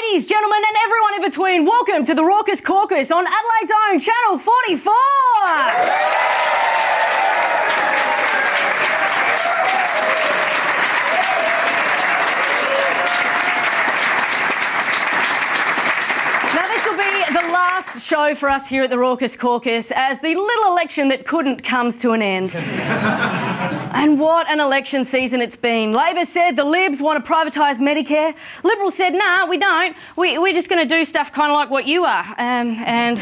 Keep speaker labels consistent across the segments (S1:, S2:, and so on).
S1: Ladies, gentlemen, and everyone in between, welcome to the Raucous Caucus on Adelaide's own Channel 44. The last show for us here at the Raucous Caucus as the little election that couldn't comes to an end. And what an election season it's been. Labor said the Libs want to privatise Medicare. Liberals said, nah, we don't. We're just going to do stuff kind of like what you are. And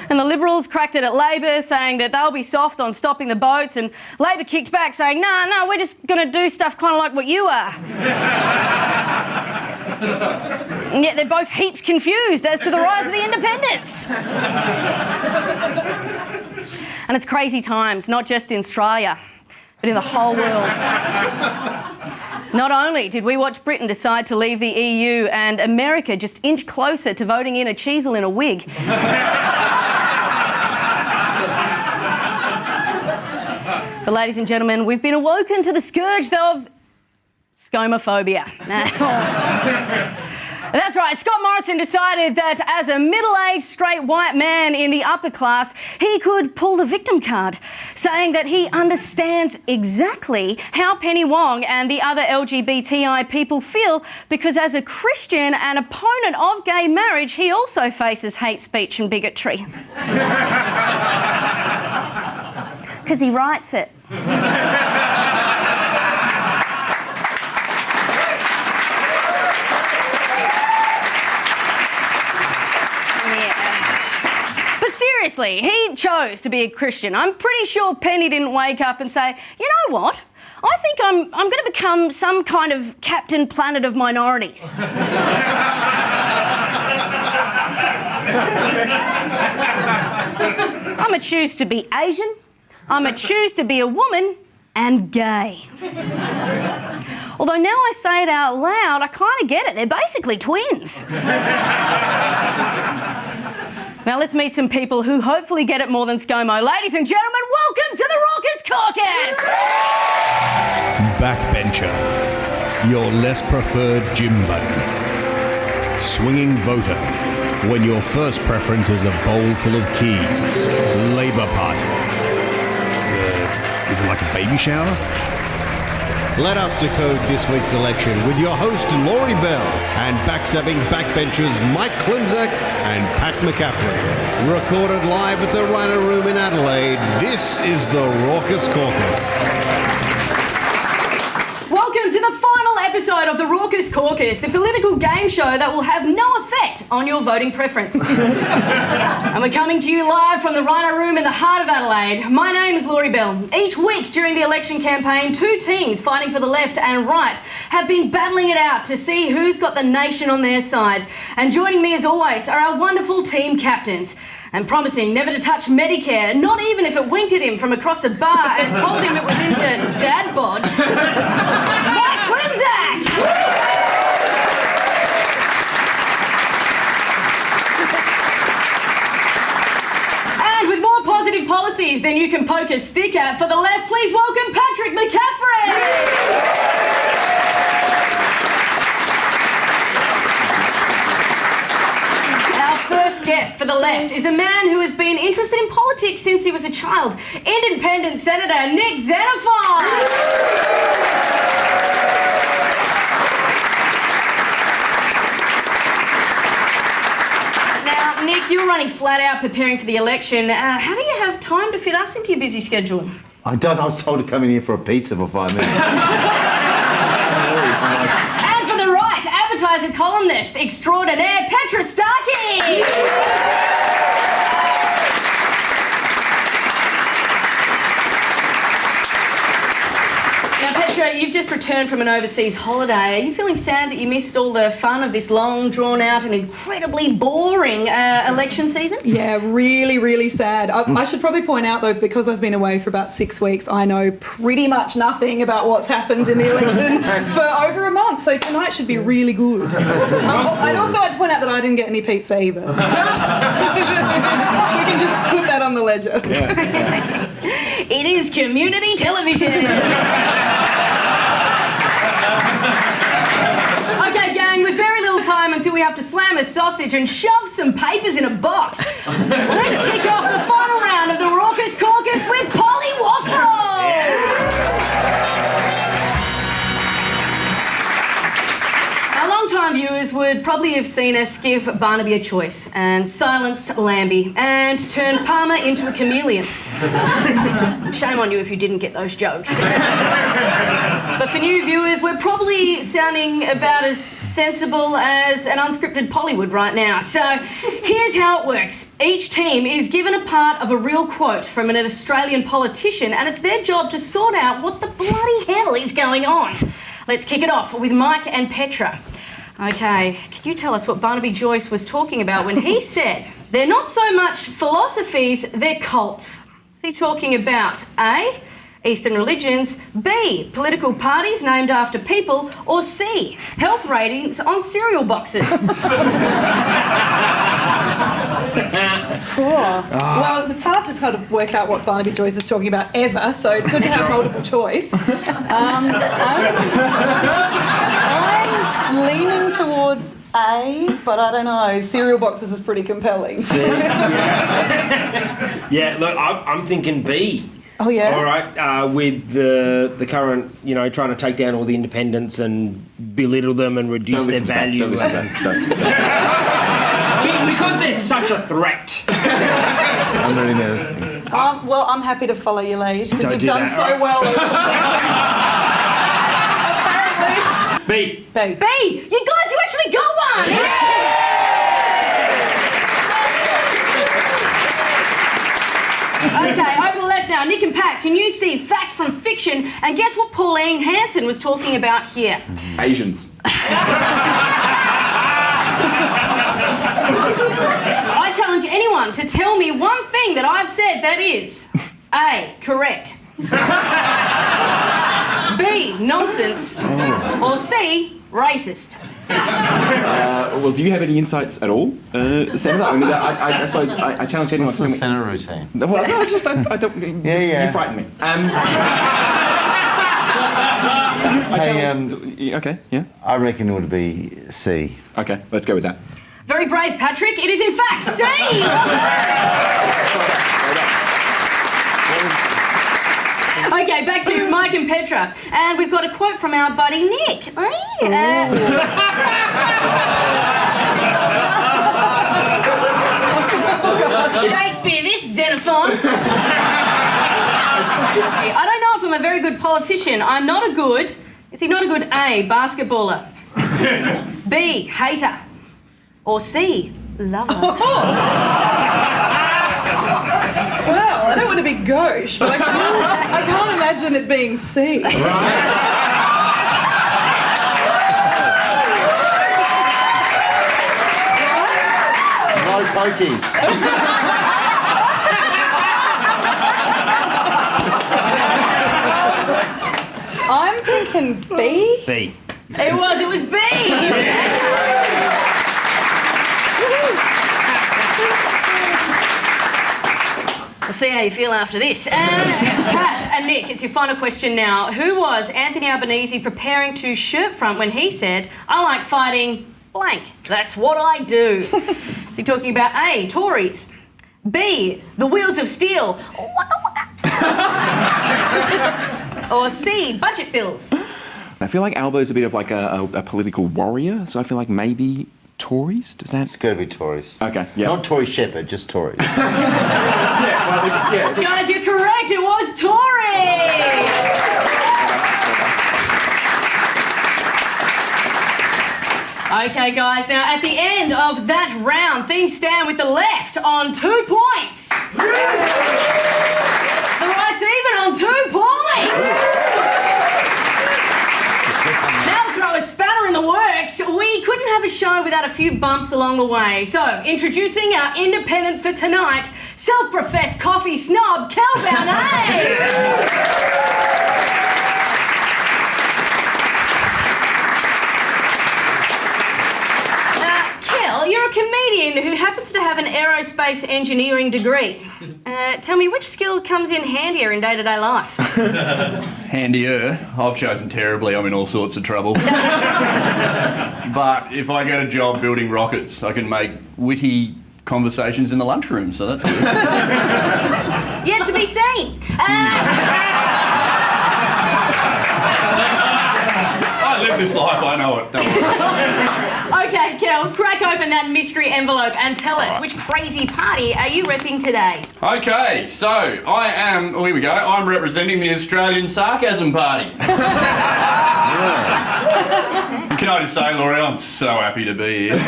S1: the Liberals cracked it at Labor, saying that they'll be soft on stopping the boats. And Labor kicked back, saying, no, we're just going to do stuff kind of like what you are. And yet they're both heaps confused as to the rise of the independents. And it's crazy times, not just in Australia, but in the whole world. Not only did we watch Britain decide to leave the EU and America just inch closer to voting in a Cheezel in a wig. But ladies and gentlemen, we've been awoken to the scourge of scomophobia. That's right, Scott Morrison decided that as a middle-aged straight white man in the upper class, he could pull the victim card, saying that he understands exactly how Penny Wong and the other LGBTI people feel because as a Christian and opponent of gay marriage, he also faces hate speech and bigotry. Because he writes it. Seriously, he chose to be a Christian. I'm pretty sure Penny didn't wake up and say, you know what? I think I'm going to become some kind of Captain Planet of minorities. I'm going to choose to be Asian, I'm going to choose to be a woman and gay. Although now I say it out loud, I kind of get it. They're basically twins. Now let's meet some people who hopefully get it more than ScoMo. Ladies and gentlemen, welcome to the Raucous Caucus!
S2: Backbencher, your less preferred gym buddy. Swinging voter, when your first preference is a bowl full of keys. Labour Party. Is it like a baby shower?
S3: Let us decode this week's election with your host, Laurie Bell, and backstabbing backbenchers Mike Klimczak and Pat McCaffrie. Recorded live at the Rhino Room in Adelaide, this is the Raucous Caucus.
S1: Welcome to the final episode of the Raucous Caucus, the political game show that will have no effect on your voting preference. And we're coming to you live from the Rhino Room in the heart of Adelaide. My name is Laurie Bell. Each week during the election campaign, two teams fighting for the left and right have been battling it out to see who's got the nation on their side. And joining me as always are our wonderful team captains. And promising never to touch Medicare, not even if it winked at him from across a bar and told him it was into dad bod, Mike Klimczak! And with more positive policies than you can poke a stick at for the left, please welcome Patrick McCaffrie! First guest for the left is a man who has been interested in politics since he was a child. Independent Senator Nick Xenophon. Now, Nick, you're running flat out preparing for the election. How do you have time to fit us into your busy schedule?
S4: I don't. I was told to come in here for a pizza for 5 minutes.
S1: Advertising columnist extraordinaire Petra Starke. Now, Petra, you've just returned from an overseas holiday. Are you feeling sad that you missed all the fun of this long, drawn-out and incredibly boring election season?
S5: Yeah, really, really sad. I should probably point out, though, because I've been away for about 6 weeks, I know pretty much nothing about what's happened in the election for over a month, so tonight should be really good. I'd also like to point out that I didn't get any pizza either. We can just put that on the ledger.
S1: Yeah. It is community television. Okay, gang, we've until we have to slam a sausage and shove some papers in a box. Let's kick off the final round of the Raucous Caucus with Polly Waffle! Our long-time viewers would probably have seen us give Barnaby a choice and silenced Lambie and turned Palmer into a chameleon. Shame on you if you didn't get those jokes. But for new viewers, we're probably sounding about as sensible as an unscripted Pollywood right now. So here's how it works. Each team is given a part of a real quote from an Australian politician, and it's their job to sort out what the bloody hell is going on. Let's kick it off with Mike and Petra. Okay, can you tell us what Barnaby Joyce was talking about when he said they're not so much philosophies, they're cults? Is he talking about A, Eastern religions, B, political parties named after people, or C, health ratings on cereal boxes?
S5: Well, it's hard to kind of work out what Barnaby Joyce is talking about ever, so it's good to have multiple choice. I'm leaning towards A, but I don't know. Cereal boxes is pretty compelling.
S6: Yeah, look, I'm thinking B.
S5: Oh, yeah?
S6: All right, with the current, trying to take down all the independents and belittle them and reduce their value. Because they're such a threat.
S4: I'm really nervous.
S5: Well, I'm happy to follow your lead, because you've
S6: do
S5: done
S6: that,
S5: so
S6: right?
S5: well. Apparently.
S6: B.
S1: B! You guys, you actually got one! Okay, over the left now. Nick and Pat, can you see fact from fiction and guess what Pauline Hanson was talking about here?
S7: Asians.
S1: I challenge anyone to tell me one thing that I've said that is A, correct, B, nonsense, or C, racist.
S7: Well, do you have any insights at all, Senator? I mean, I suppose I challenge anyone
S4: What's
S7: to
S4: the
S7: tell me.
S4: Senate routine?
S7: Well, no, I don't.
S4: Yeah.
S7: You frighten me. Okay, yeah.
S4: I reckon it would be C.
S7: Okay, let's go with that.
S1: Very brave, Patrick. It is in fact C. Okay, back to Mike and Petra. And we've got a quote from our buddy Nick. Shakespeare, this Xenophon. I don't know if I'm a very good politician. I'm not a good... Is he not a good A, basketballer? B, hater? Or C, lover?
S5: Well, I don't want to be gauche, but I can't imagine it being C.
S4: No pokies.
S5: I'm thinking B.
S6: B.
S1: It was B. We'll see how you feel after this. And Pat and Nick, it's your final question now. Who was Anthony Albanese preparing to shirt front when he said, I like fighting blank? That's what I do. Is he talking about A, Tories? B, the wheels of steel? Waka waka. Or C, budget bills?
S7: I feel like Albo's a bit of like a political warrior, so I feel like maybe Tories. Does that?
S4: It's got to be Tories.
S7: Okay, yeah.
S4: Not Tory Shepherd, just Tories.
S1: Guys, you're correct. It was Tories. Okay, guys. Now, at the end of that round, things stand with the left on 2 points. The right's even on 2 points. Now to throw a spanner in the works, we couldn't have a show without a few bumps along the way. So, introducing our independent for tonight, self-professed coffee snob, Kel Baknaves. Kel, you're a comedian in who happens to have an aerospace engineering degree. Tell me, which skill comes in handier in day-to-day life?
S8: Handier. I've chosen terribly. I'm in all sorts of trouble. But if I get a job building rockets, I can make witty conversations in the lunchroom, so that's good.
S1: Yet to be seen.
S8: I live this life, I know it. Don't worry.
S1: Okay, Kel, crack open that mystery envelope and tell us, which crazy party are you repping today?
S8: Okay, so I am, here we go, I'm representing the Australian Sarcasm Party. Can I just say, Laurie, I'm so happy to be here.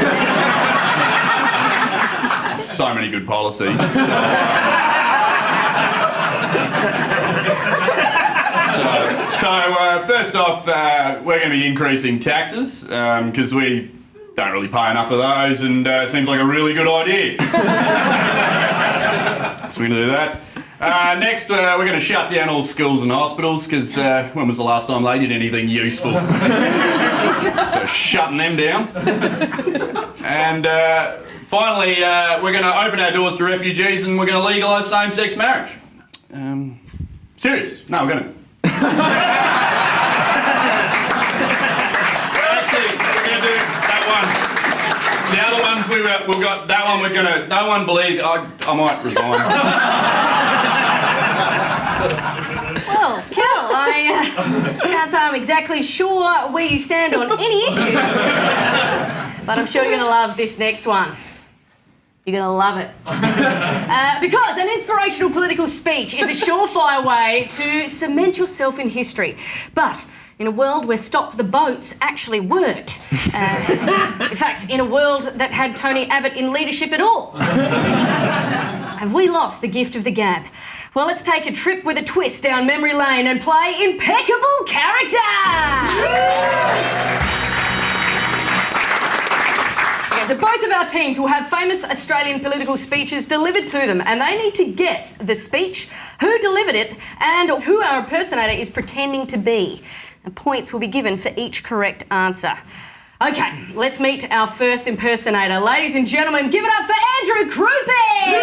S8: So many good policies. So first off, we're going to be increasing taxes because we don't really pay enough of those, and it seems like a really good idea. So we're going to do that. Next, we're going to shut down all schools and hospitals because when was the last time they did anything useful? So shutting them down. And finally, we're going to open our doors to refugees and we're going to legalise same-sex marriage. Serious? No, we're going to. Actually, we're going to do that one. The other ones we've got, that one we're going to, no one believes, I might resign.
S1: Well, Kel, I can't say I'm exactly sure where you stand on any issues, but I'm sure you're going to love this next one. You're going to love it. Because an inspirational political speech is a surefire way to cement yourself in history. But in a world where Stop the Boats actually worked, in fact, in a world that had Tony Abbott in leadership at all, have we lost the gift of the gab? Well, let's take a trip with a twist down memory lane and play Impeccable Character! So both of our teams will have famous Australian political speeches delivered to them, and they need to guess the speech, who delivered it, and who our impersonator is pretending to be. And points will be given for each correct answer. Okay, let's meet our first impersonator. Ladies and gentlemen, give it up for Andrew Crupi!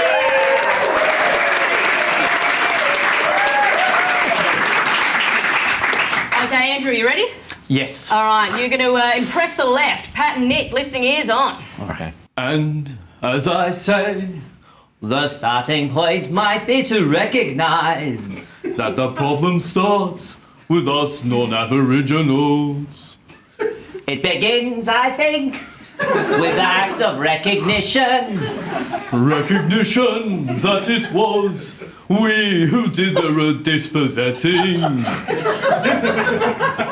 S1: Okay, Andrew, you ready?
S9: Yes.
S1: All right, you're going to impress the left. Pat and Nick, listening ears on.
S4: Okay.
S9: And as I say, the starting point might be to recognise that the problem starts with us non-Aboriginals. It begins, I think, with the act of recognition. Recognition that it was we who did the dispossessing.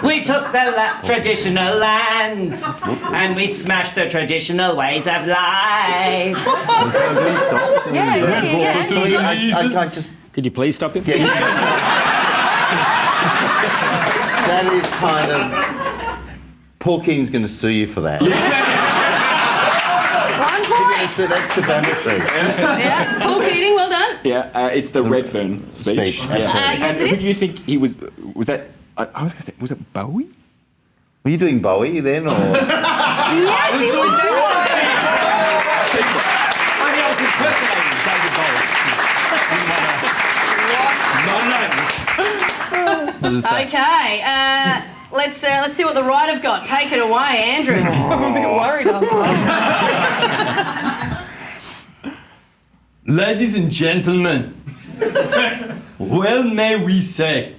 S9: We took the traditional lands and we smashed the traditional ways of life.
S1: Yeah.
S4: I just...
S6: Could you please stop him?
S4: Yeah. That is kind of... Paul King's going to sue you for that.
S1: 1 point.
S4: So that's defamatory.
S1: Yeah, Paul Keating, well done.
S7: Yeah, it's the Redfern speech.
S4: Speech,
S7: Yeah.
S1: yes, it
S7: Who
S1: is.
S7: do you think he was? Was that? I was going to say, was it Bowie?
S4: Were you doing Bowie then, or...?
S1: Yes, he was.
S9: I was impersonating David Bowie.
S1: Okay, let's see what the right have got. Take it away, Andrew.
S5: I'm a bit worried after that.
S9: Ladies and gentlemen, well may we say,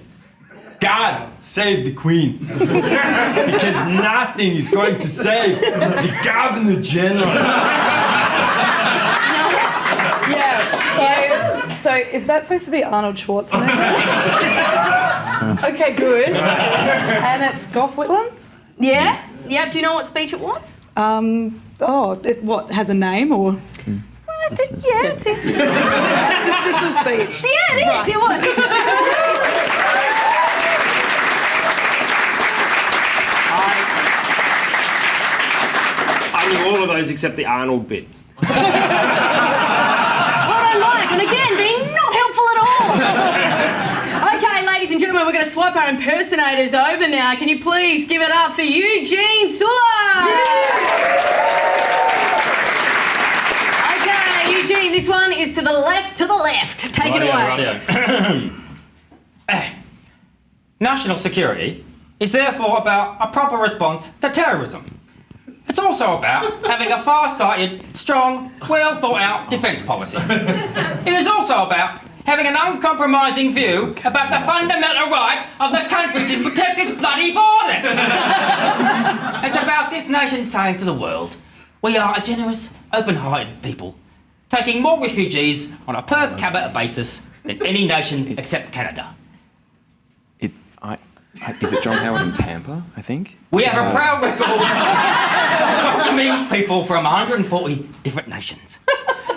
S9: God save the Queen, because nothing is going to save the Governor General.
S5: Yeah, so is that supposed to be Arnold Schwarzenegger? Okay, good. And it's Gough Whitlam?
S1: Yeah? Yep, do you know what speech it was?
S5: What, has a name or?
S1: Yeah, it's it.
S5: Dismissal speech.
S1: Yeah, it is. It was. It's dismissal speech.
S6: I knew all of those except the Arnold bit.
S1: What I like, and again, being not helpful at all. Okay, ladies and gentlemen, we're going to swap our impersonators over now. Can you please give it up for Eugene Suleau? left. Take it away.
S10: National security is therefore about a proper response to terrorism. It's also about having a far-sighted, strong, well-thought-out defence policy. It is also about having an uncompromising view about the fundamental right of the country to protect its bloody borders. It's about this nation saying to the world, we are a generous, open-hearted people, taking more refugees on a per capita basis than any nation except Canada.
S7: Is it John Howard in Tampa, I think?
S10: We have a proud record of welcoming people from 140 different nations.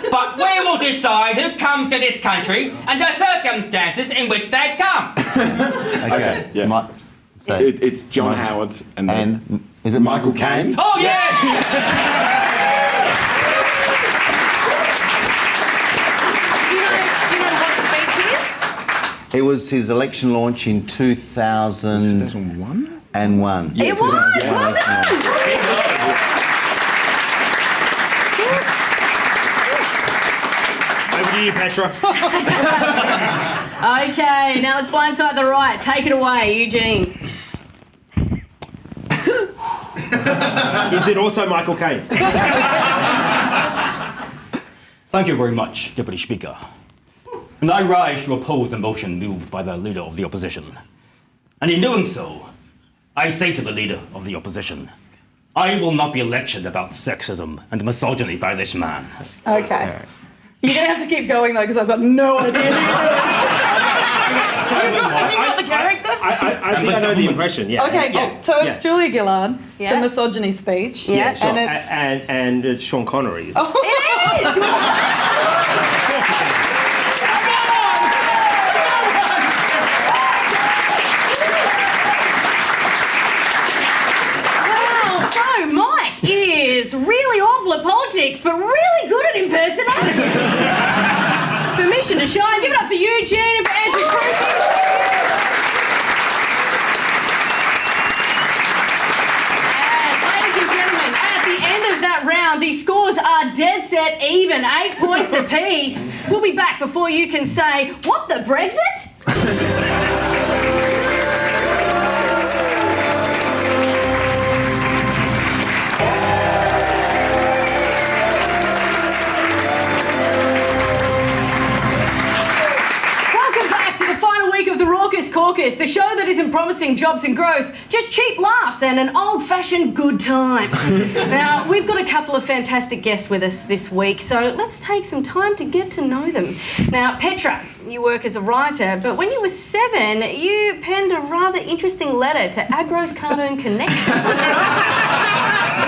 S10: But we will decide who come to this country and the circumstances in which they come.
S4: Okay.
S7: Yeah. It's John Howard and
S4: is it Michael Caine?
S10: Oh, yes!
S1: Do you know what speech it is?
S4: It was his election launch in 2001.
S7: 2001?
S4: Yeah,
S1: It was! Well done!
S6: Over to you, Petra.
S1: Okay, now let's blindside the right. Take it away, Eugene.
S6: Is it also Michael Caine?
S10: Thank you very much, Deputy Speaker. And I rise to oppose the motion moved by the Leader of the Opposition. And in doing so, I say to the Leader of the Opposition, I will not be lectured about sexism and misogyny by this man.
S5: Okay. You're going to have to keep going, though, because I've got no idea.
S1: Have you got the character?
S6: I think I know the impression, yeah.
S5: Okay,
S6: yeah.
S5: so it's Julia Gillard,
S1: Yeah.
S5: the misogyny speech.
S1: Yeah.
S6: Sure.
S5: And it's...
S6: And it's Sean Connery.
S1: It is! Wow, so Mike is really awful at politics, but really good at impersonations. Permission to shine. Give it up for Eugene and for Andrew Crupi. Round. The scores are dead set even, 8 points apiece. We'll be back before you can say, what the Brexit? Welcome back to the final week of the Raucous Caucus, the show that isn't promising jobs and growth, just cheap laughs and an old-fashioned good time. Now, we've got a couple of fantastic guests with us this week, so let's take some time to get to know them. Now, Petra, you work as a writer, but when you were 7, you penned a rather interesting letter to Agro's Cartoon Connection.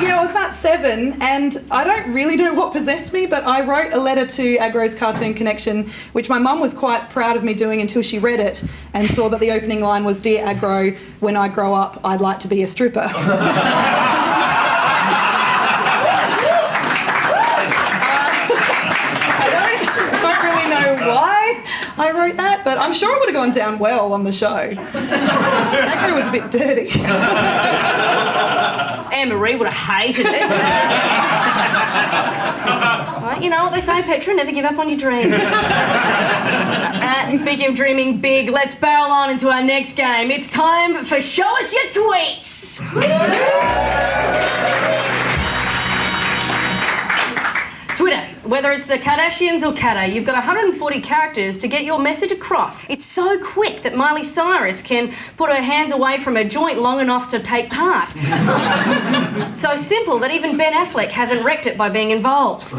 S5: Yeah, I was about 7, and I don't really know what possessed me, but I wrote a letter to Agro's Cartoon Connection, which my mum was quite proud of me doing until she read it and saw that the opening line was, "Dear Agro, when I grow up, I'd like to be a stripper." I don't really know why I wrote that, but I'm sure it would have gone down well on the show. Agro was a bit dirty.
S1: Anne-Marie would have hated it. Well, you know what they say, Petra, never give up on your dreams. Speaking of dreaming big, let's barrel on into our next game. It's time for Show Us Your Tweets. Twitter, whether it's the Kardashians or Kata, you've got 140 characters to get your message across. It's so quick that Miley Cyrus can put her hands away from her joint long enough to take part. So simple that even Ben Affleck hasn't wrecked it by being involved.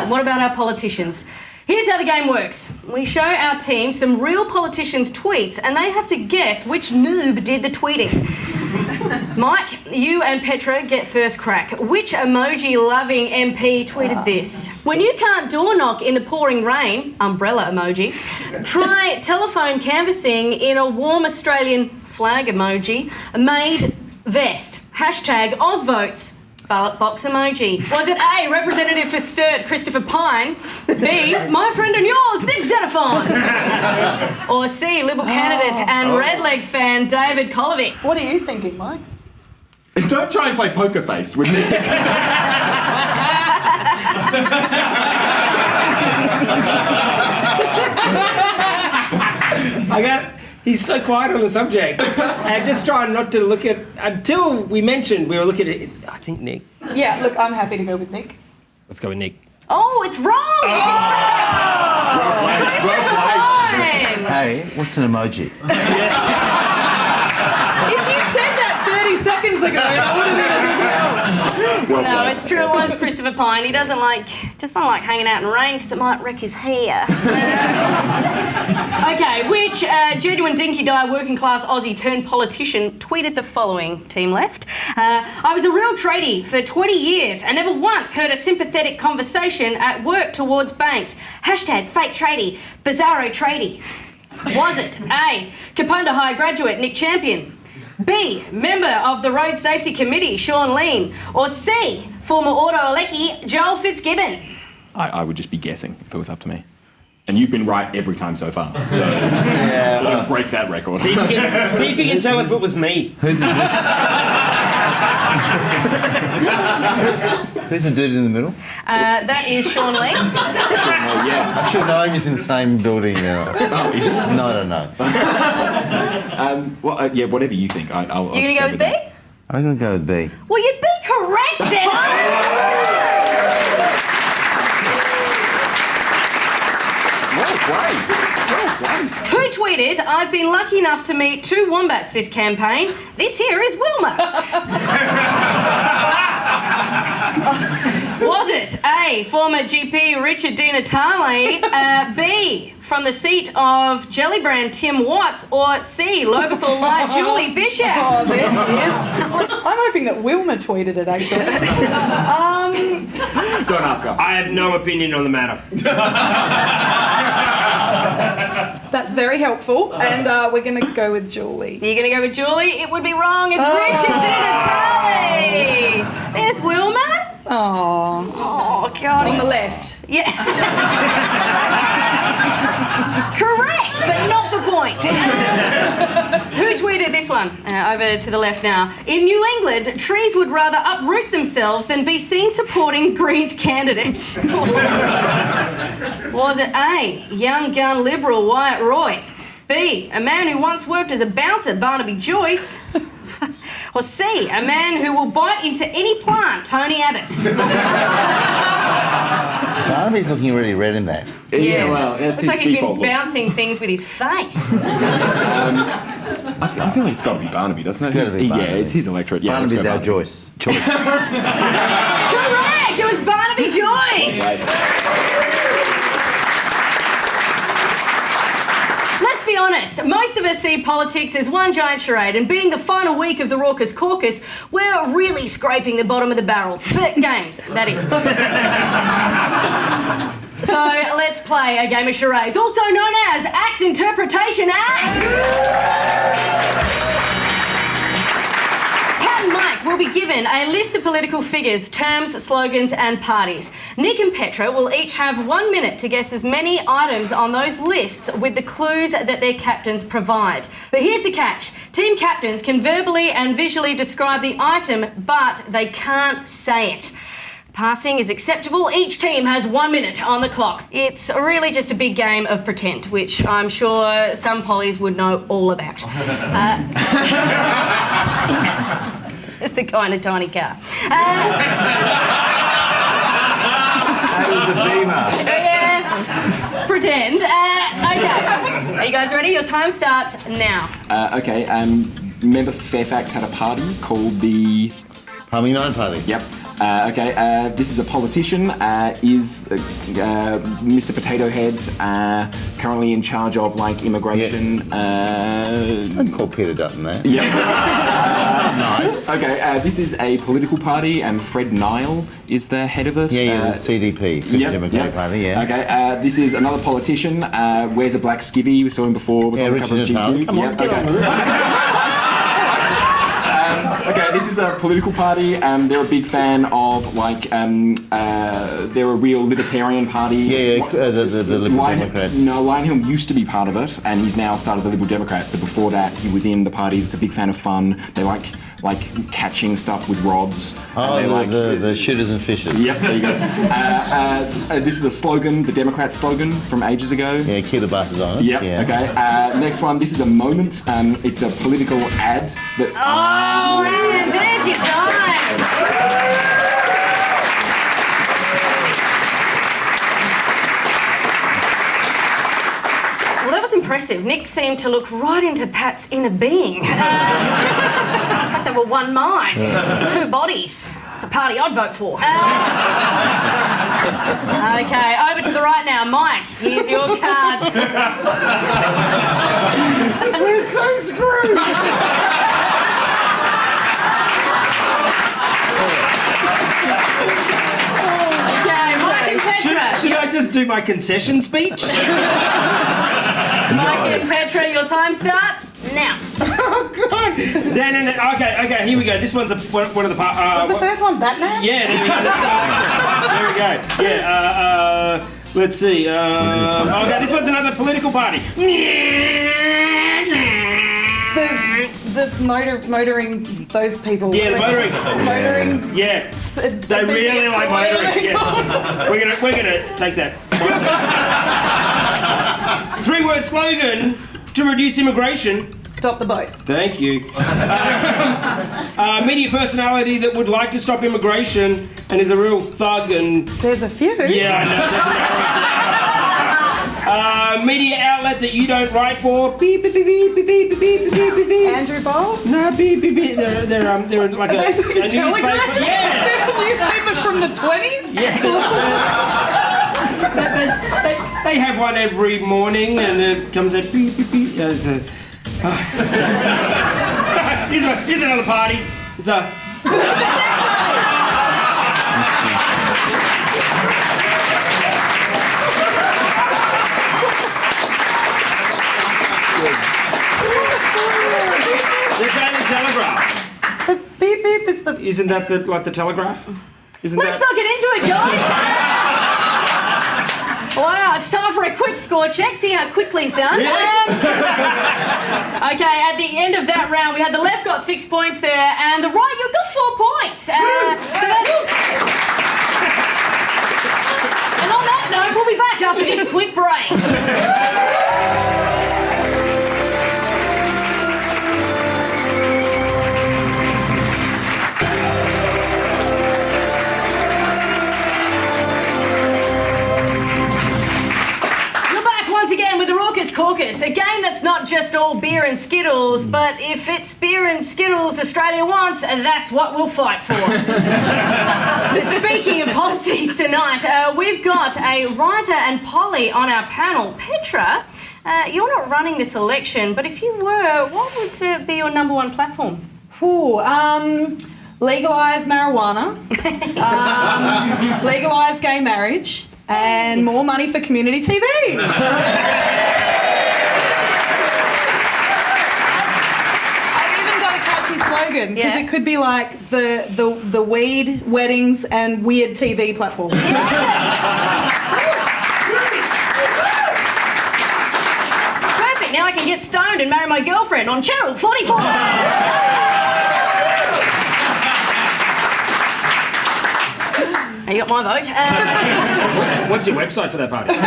S1: What about our politicians? Here's how the game works. We show our team some real politicians' tweets and they have to guess which noob did the tweeting. Mike, you and Petra get first crack. Which emoji-loving MP tweeted this? When you can't door knock in the pouring rain, umbrella emoji, try telephone canvassing in a warm Australian flag emoji, made vest, hashtag Ozvotes. Ballot box emoji. Was it A, Representative for Sturt Christopher Pine, B, my friend and yours, Nick Xenophon, or C, Liberal candidate and Redlegs fan David Kolovic?
S5: What are you thinking, Mike?
S7: Don't try and play poker face with Nick.
S6: He's so quiet on the subject. And just trying not to look at... Until we mentioned we were looking at it. I think Nick.
S5: Yeah, look, I'm happy to go with Nick.
S6: Let's go with Nick.
S1: Oh, it's wrong!
S4: Hey, what's an emoji?
S5: If you said that 30 seconds ago, that would have been a big help.
S1: No, it's true. It was Christopher Pine. He doesn't like hanging out in rain because it might wreck his hair. Okay, which genuine dinky-dye working class Aussie turned politician tweeted the following, Team Left. I was a real tradie for 20 years and never once heard a sympathetic conversation at work towards banks. Hashtag fake tradie, bizarro tradie. Was it A, Kapunda High graduate Nick Champion? B, member of the Road Safety Committee, Sean Lean? Or C, former auto eleckie, Joel Fitzgibbon?
S7: I would just be guessing if it was up to me. And you've been right every time so far. So,
S4: Yeah,
S7: so don't break that record.
S6: See if you can tell if it was me.
S4: Who's the dude in the middle?
S1: That is Sean Lee.
S7: Yeah.
S4: I should know him. He's in the same building now.
S7: Oh, is it?
S4: No, I don't know.
S7: Well, yeah, whatever you think. I'll
S1: You
S7: just
S1: gonna go with B?
S4: I'm going to go with B.
S1: Well, you'd be correct, Zeno. Who tweeted, I've been lucky enough to meet 2 wombats this campaign. This here is Wilma. Was it A, former GP Richard Di Natale, B, from the seat of Jellybrand Tim Watts, or C, Lobethal Light Julie Bishop?
S5: Oh, there she is. I'm hoping that Wilma tweeted it, actually.
S7: Don't ask us.
S6: I have no opinion on the matter.
S5: That's very helpful, and we're going to go with Julie.
S1: You're going to go with Julie? It would be wrong. It's Richard Di Natale. There's Wilma.
S5: Oh,
S1: Oh, God.
S5: on the left.
S1: Yeah. Correct, but not the point. Who tweeted this one? Over to the left now. In New England, trees would rather uproot themselves than be seen supporting Greens candidates. Was it A, young gun liberal Wyatt Roy? B, a man who once worked as a bouncer, Barnaby Joyce? Or C, a man who will bite into any plant, Tony Abbott?
S4: Barnaby's looking really red in that.
S7: Yeah, well, that's
S1: Looks like
S7: his
S1: he's
S7: default
S1: been
S7: look.
S1: bouncing things with his face.
S7: I feel like it's got to be Barnaby, doesn't it?
S4: It's gotta be Barnaby.
S7: Yeah, it's his electorate. Yeah, let's
S4: Barnaby's
S7: go
S4: our
S7: Barnaby.
S4: choice.
S1: Correct! It was Barnaby Joyce! Let's be honest, most of us see politics as one giant charade, and being the final week of the Raucous Caucus, we're really scraping the bottom of the barrel. For games, that is. So let's play a game of charades, also known as Axe Interpretation Axe. Pat and Mike will be given a list of political figures, terms, slogans and parties. Nick and Petra will each have 1 minute to guess as many items on those lists with the clues that their captains provide. But here's the catch. Team captains can verbally and visually describe the item, but they can't say it. Passing is acceptable. Each team has 1 minute on the clock. It's really just a big game of pretend, which I'm sure some pollies would know all about. It's the guy in a tiny car.
S4: That was a beamer.
S1: Yeah, pretend. Okay. Are you guys ready? Your time starts now.
S7: Okay, remember Fairfax had a party called the...
S4: Humming Nine Party.
S7: Yep. Okay, this is a politician, is Mr. Potato Head, currently in charge of, like, immigration.
S4: Don't call Peter Dutton that.
S7: Yep.
S4: Nice.
S7: Okay, this is a political party, and Fred Nile is the head of it.
S4: Yeah, the CDP, the Democratic Party, yeah.
S7: Okay, this is another politician, wears a black skivvy, we saw him before, was on the cover of GQ.
S4: Come on, get on with it.
S7: Okay, this is a political party. They're a big fan of, like, they're a real libertarian party.
S4: Yeah, the Liberal Democrats.
S7: No, Lionel used to be part of it, and he's now started the Liberal Democrats. So before that, he was in the party. It's a big fan of fun. They like like catching stuff with rods.
S4: Oh, the shooters and fishers.
S7: Yep, there you go. This is a slogan, the Democrat slogan from ages ago.
S4: Yeah, keep the buses honest.
S7: Yep,
S4: Yeah.
S7: okay. Next one, this is a moment. It's a political ad that...
S1: Oh, man, there's your time. Well, that was impressive. Nick seemed to look right into Pat's inner being. It's like they were one mind. It's two bodies. It's a party I'd vote for. Okay, over to the right now. Mike, here's your card.
S6: We're so screwed.
S1: Okay, Mike and Petra.
S6: Should I just do my concession speech?
S1: Mike and Petra, your time starts now.
S6: Oh, God. No. Okay, here we go. This one's one of the parts.
S5: Was the first one Batman?
S6: Yeah, there we go. Yeah, let's see. Okay, this one's another political party.
S5: The motoring those people.
S6: Yeah, the motoring.
S5: Motoring.
S6: Yeah, they really like motoring. Yeah. We're gonna take that. 3-word slogan to reduce immigration.
S5: Stop the boats.
S6: Thank you. Media personality that would like to stop immigration and is a real thug and...
S5: There's a few.
S6: Yeah, I know. Media outlet that you don't write for. Beep, beep, beep, beep, beep, beep, beep, beep, beep, beep.
S5: Andrew Bowl?
S6: No, beep, beep, beep. They're like a newspaper. Yeah.
S5: They're a newspaper from the 20s?
S6: Yeah. They have one every morning and it comes at beep, beep, beep. Here's another party. It's a... The Daily Telegraph.
S5: Beep beep is the...
S6: Isn't that like the Telegraph? Isn't
S1: Let's not get into it, guys. Wow, it's time for a quick score check. See how quickly it's done. Okay, at the end of that round, we had the left got 6 points there, and the right, you got 4 points. And on that note, we'll be back after this quick break. Once again with the Raucous Caucus, a game that's not just all beer and Skittles, but if it's beer and Skittles Australia wants, that's what we'll fight for. Speaking of policies tonight, we've got a writer and Polly on our panel. Petra, you're not running this election, but if you were, what would be your number one platform?
S5: Legalise marijuana, legalise gay marriage, and more money for community TV. I've even got a catchy slogan because it could be like the weed weddings and weird TV platform.
S1: Perfect. Now I can get stoned and marry my girlfriend on Channel 44. You got my vote.
S6: What's your website for that party?
S5: www.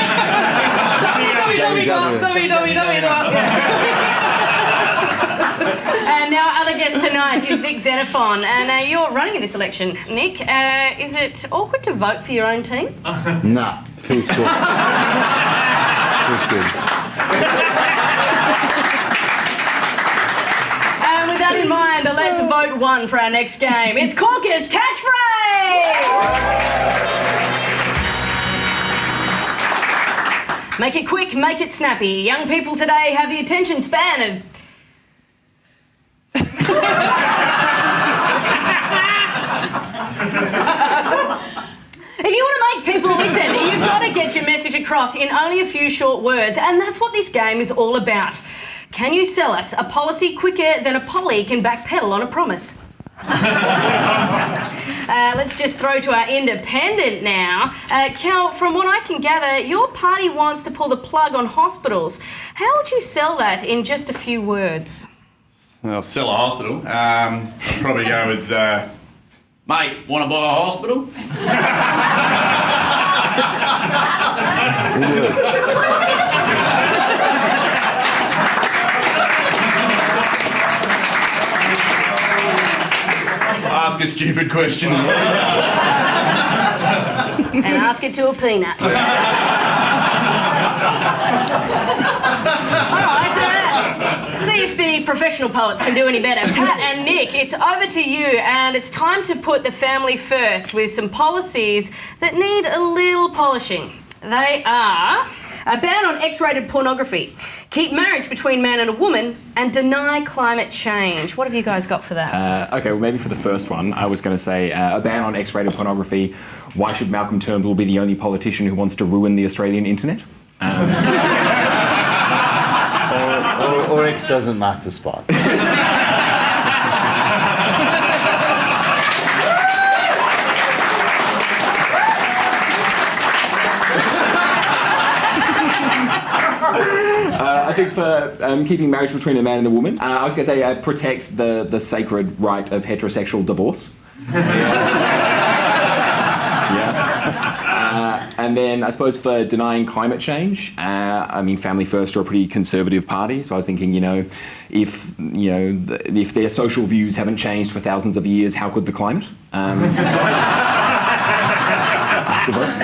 S1: And now our other guest tonight is Nick Xenophon, and you're running in this election. Nick, is it awkward to vote for your own team?
S4: Nah, feels good. Feels good.
S1: And with that in mind, let's vote one for our next game. It's Caucus Catchphrase! Make it quick, make it snappy. Young people today have the attention span of... If you want to make people listen, you've got to get your message across in only a few short words, and that's what this game is all about. Can you sell us a policy quicker than a Polly can backpedal on a promise? Let's just throw to our independent now. Kel, from what I can gather, your party wants to pull the plug on hospitals. How would you sell that in just a few words?
S8: I'll sell a hospital. Probably go with, mate, want to buy a hospital? Ask a stupid question.
S1: And ask it to a peanut. All right, see if the professional poets can do any better. Pat and Nick, it's over to you, and it's time to put the family first with some policies that need a little polishing. They are a ban on X-rated pornography, keep marriage between man and a woman, and deny climate change. What have you guys got for that?
S7: Okay, well, maybe for the first one, I was going to say a ban on X-rated pornography. Why should Malcolm Turnbull be the only politician who wants to ruin the Australian internet?
S4: Or X doesn't mark the spot.
S7: I think for keeping marriage between a man and a woman, I was going to say protect the sacred right of heterosexual divorce. And then I suppose for denying climate change, I mean, Family First are a pretty conservative party, so I was thinking, if their social views haven't changed for thousands of years, how could the climate? I suppose.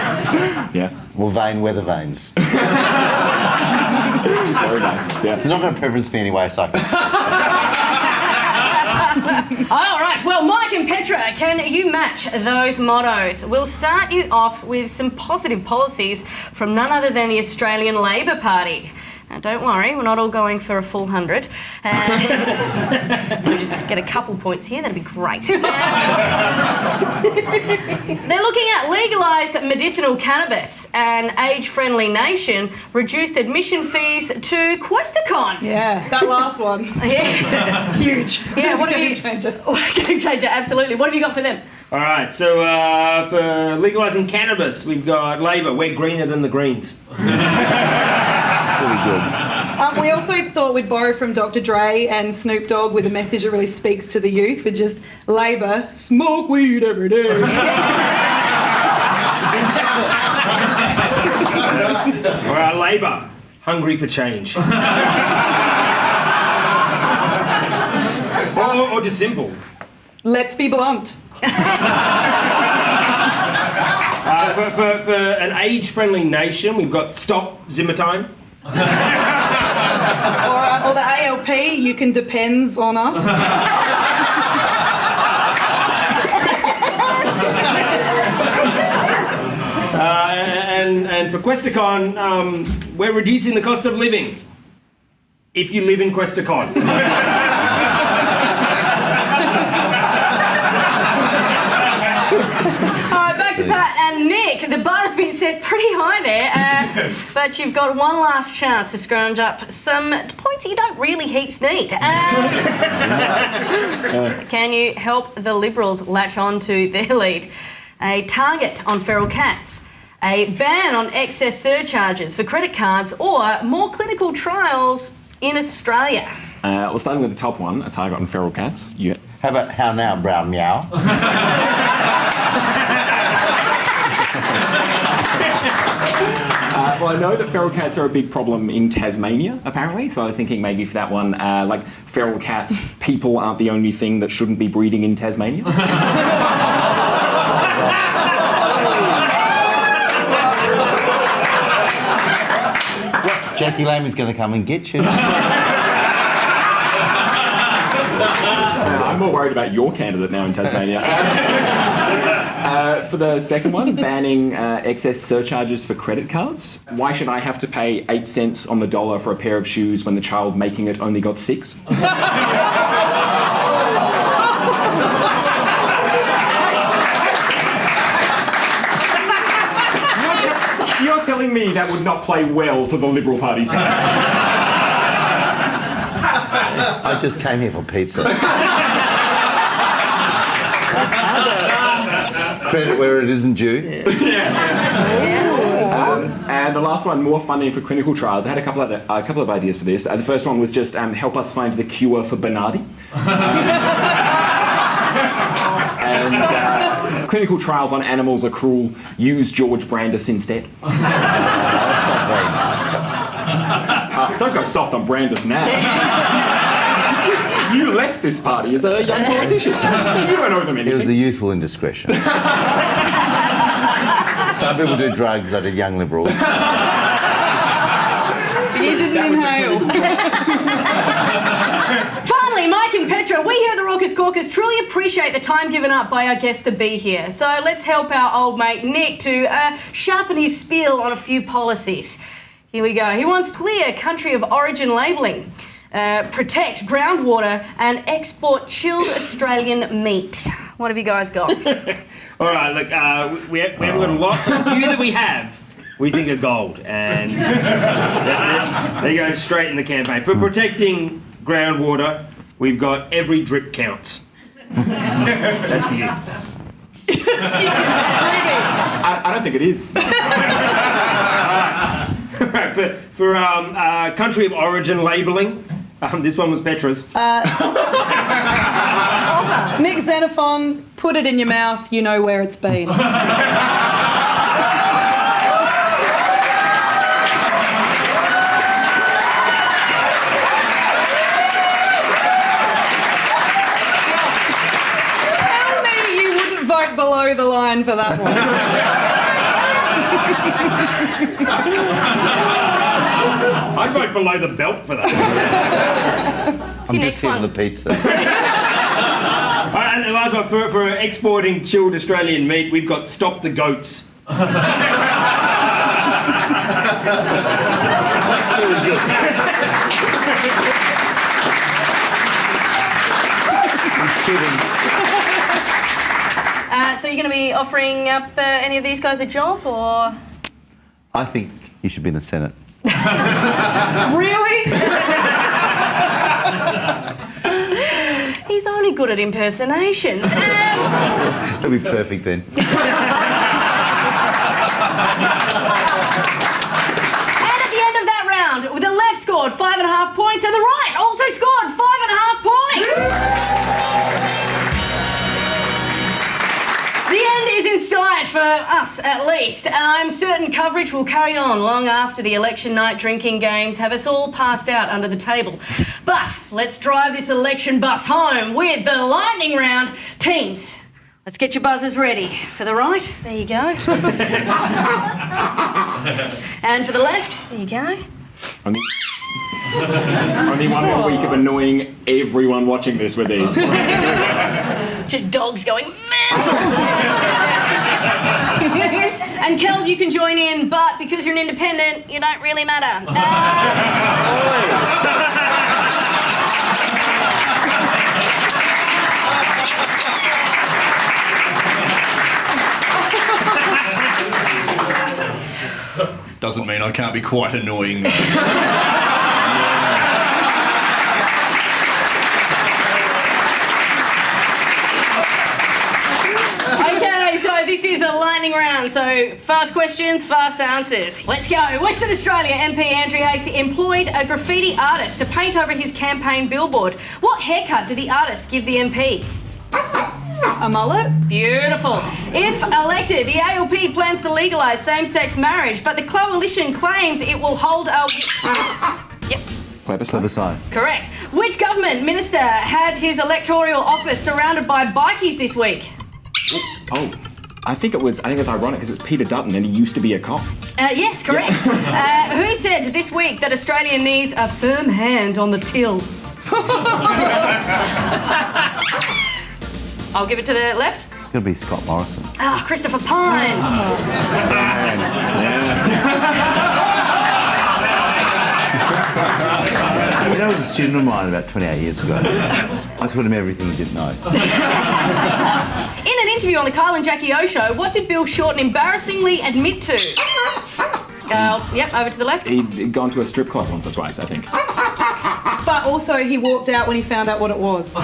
S7: Yeah.
S4: Well, vein weather vanes.
S7: Very nice. Yeah.
S4: You're not going to preference me anyway, so I can...
S1: All right, well, Mike and Petra, can you match those mottos? We'll start you off with some positive policies from none other than the Australian Labor Party. Now, don't worry, we're not all going for a full 100. We'll just get a couple points here, that'd be great. They're looking at legalised medicinal cannabis, and age-friendly nation reduced admission fees to Questacon.
S5: Yeah, that last one.
S1: Yeah.
S5: Huge.
S1: Yeah, what have you...
S5: Game changer.
S1: Game changer, absolutely. What have you got for them?
S6: All right, so for legalising cannabis, we've got Labor. We're greener than the Greens.
S4: Pretty good.
S5: We also thought we'd borrow from Dr. Dre and Snoop Dogg with a message that really speaks to the youth, with just Labor, smoke weed every day.
S6: All right, Labor, hungry for change. or just simple.
S5: Let's be blunt.
S6: For an age-friendly nation, we've got Stop Zimmer Time.
S5: Or the ALP, you can depends on us.
S6: And for Questacon, we're reducing the cost of living. If you live in Questacon.
S1: Pat and Nick, the bar has been set pretty high there, but you've got one last chance to scrounge up some points you don't really heaps need. Can you help the Liberals latch on to their lead? A target on feral cats, a ban on excess surcharges for credit cards, or more clinical trials in Australia?
S7: Well, starting with the top one, a target on feral cats.
S4: How about how now, brown meow?
S7: Well, I know that feral cats are a big problem in Tasmania, apparently, so I was thinking maybe for that one, like feral cats, people aren't the only thing that shouldn't be breeding in Tasmania.
S4: Jackie Lamey's going to come and get you.
S7: I'm more worried about your candidate now in Tasmania. For the second one, banning excess surcharges for credit cards. Why should I have to pay 8 cents on the dollar for a pair of shoes when the child making it only got 6? You're telling me that would not play well to the Liberal Party's base?
S4: I just came here for pizza. Credit where it isn't due.
S7: And the last one, more funding for clinical trials. I had a couple of ideas for this. The first one was just help us find the cure for Bernardi. And clinical trials on animals are cruel. Use George Brandis instead.
S4: That's not very nice.
S7: Don't go soft on Brandis now. You left this party as a young politician. You don't owe them anything.
S4: It was a youthful indiscretion. Some people do drugs that are young liberals.
S5: You didn't inhale.
S1: Finally, Mike and Petra, we here at the Raucous Caucus truly appreciate the time given up by our guests to be here. So let's help our old mate Nick to sharpen his spiel on a few policies. Here we go. He wants clear country of origin labelling, protect groundwater, and export chilled Australian meat. What have you guys got?
S6: All right, look, we haven't got a lot. The few that we have, we think are gold, and they go straight in the campaign. For protecting groundwater, we've got every drip counts. That's for you.
S7: I don't think it is.
S6: All right, for country of origin labelling, this one was Petra's.
S5: Nick Xenophon, put it in your mouth, you know where it's been. Tell me you wouldn't vote below the line for that one.
S6: I'd vote below the belt for that.
S4: I'm just here for the pizza.
S6: All right, and the last one, for exporting chilled Australian meat, we've got stop the goats.
S4: He's kidding.
S1: So you're going to be offering up any of these guys a job, or...?
S4: I think he should be in the Senate.
S5: Really?
S1: He's only good at impersonations.
S4: That'll be perfect then.
S1: And at the end of that round, the left scored 5.5 points and the right also scored 5.5 points. The end is in sight for us, at least. I'm certain coverage will carry on long after the election night drinking games have us all passed out under the table. But let's drive this election bus home with the lightning round. Teams, let's get your buzzers ready. For the right, there you go. And for the left, there you go.
S7: Only one more week of annoying everyone watching this with these.
S1: Just dogs going mental. And Kel, you can join in, but because you're an independent, you don't really matter.
S8: Doesn't mean I can't be quite annoying though.
S1: Okay, so this is a lightning round, so fast questions, fast answers. Let's go. Western Australia MP Andrew Hastie employed a graffiti artist to paint over his campaign billboard. What haircut did the artist give the MP?
S5: A mullet?
S1: Beautiful. If elected, the ALP plans to legalise same-sex marriage, but the coalition claims it will hold a... Yep.
S4: Plebiscite.
S1: Correct. Which government minister had his electoral office surrounded by bikies this week?
S7: Oh, I think it's ironic because it's Peter Dutton and he used to be a cop.
S1: Yes, correct. Who said this week that Australia needs a firm hand on the till? I'll give it to the left.
S4: It's going to be Scott Morrison.
S1: Ah, Christopher Pine.
S4: You know, I was a student of mine about 28 years ago. I taught him everything he didn't know.
S1: In an interview on the Kyle and Jackie O show, what did Bill Shorten embarrassingly admit to? Yep, over to the left.
S7: He'd gone to a strip club once or twice, I think.
S5: But also he walked out when he found out what it was.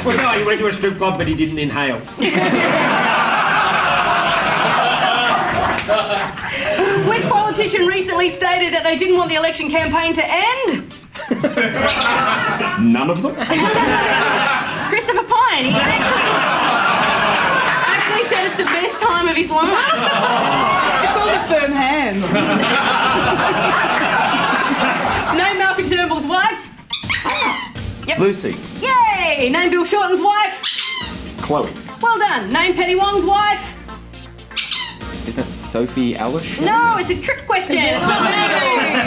S6: Well, no, he went to a strip club, but he didn't inhale.
S1: Which politician politician recently stated that they didn't want the election campaign to end?
S7: None of them?
S1: Christopher Pine. He actually said it's the best time of his life.
S5: It's all the firm hands.
S1: Name Malcolm Turnbull's wife. Yep.
S4: Lucy.
S1: Yay! Name Bill Shorten's wife.
S7: Chloe.
S1: Well done. Name Penny Wong's wife.
S7: Is that Sophie Alish?
S1: No, it's a trick question. It's not Mary.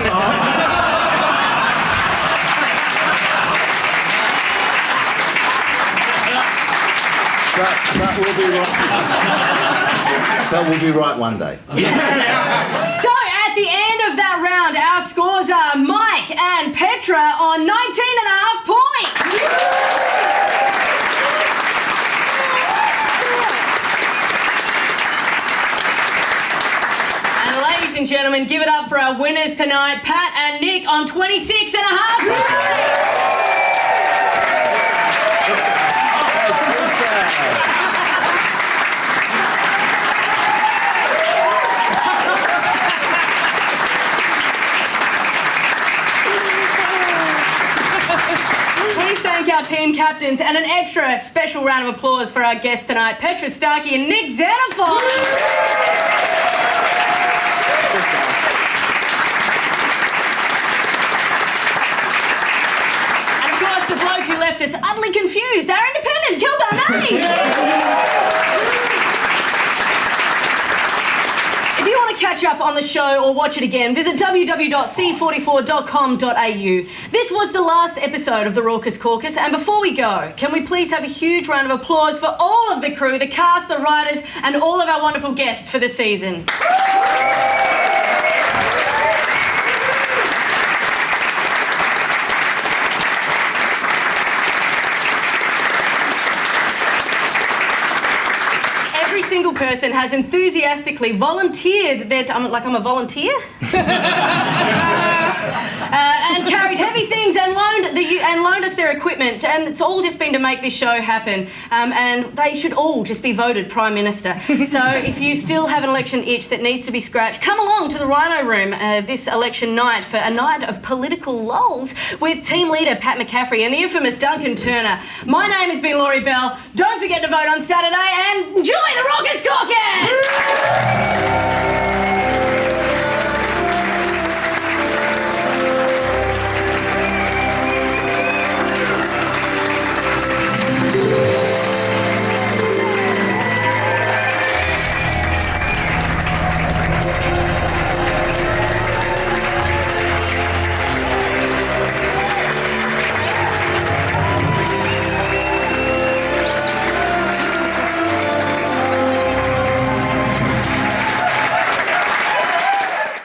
S4: That will be right one day.
S1: So, at the end of that round, our scores are Mike and Petra on 19.5 points. And ladies and gentlemen, give it up for our winners tonight, Pat and Nick on 26.5 points. Please thank our team captains and an extra special round of applause for our guests tonight, Petra Starke and Nick Xenophon. And of course, the bloke who left us utterly confused, our independent, Kel Baknaves. If you want to catch up on the show or watch it again, visit www.c44.com.au. This was the last episode of the Raucous Caucus, and before we go, can we please have a huge round of applause for all of the crew, the cast, the writers, and all of our wonderful guests for the season. Every single person has enthusiastically volunteered I'm a volunteer? And carried heavy things and loaned us their equipment, and it's all just been to make this show happen. And they should all just be voted Prime Minister. So if you still have an election itch that needs to be scratched, come along to the Rhino Room this election night for a night of political lulz with team leader Pat McCaffrie and the infamous Duncan Turner. My name has been Laurie Bell. Don't forget to vote on Saturday and enjoy the Raucous Caucus!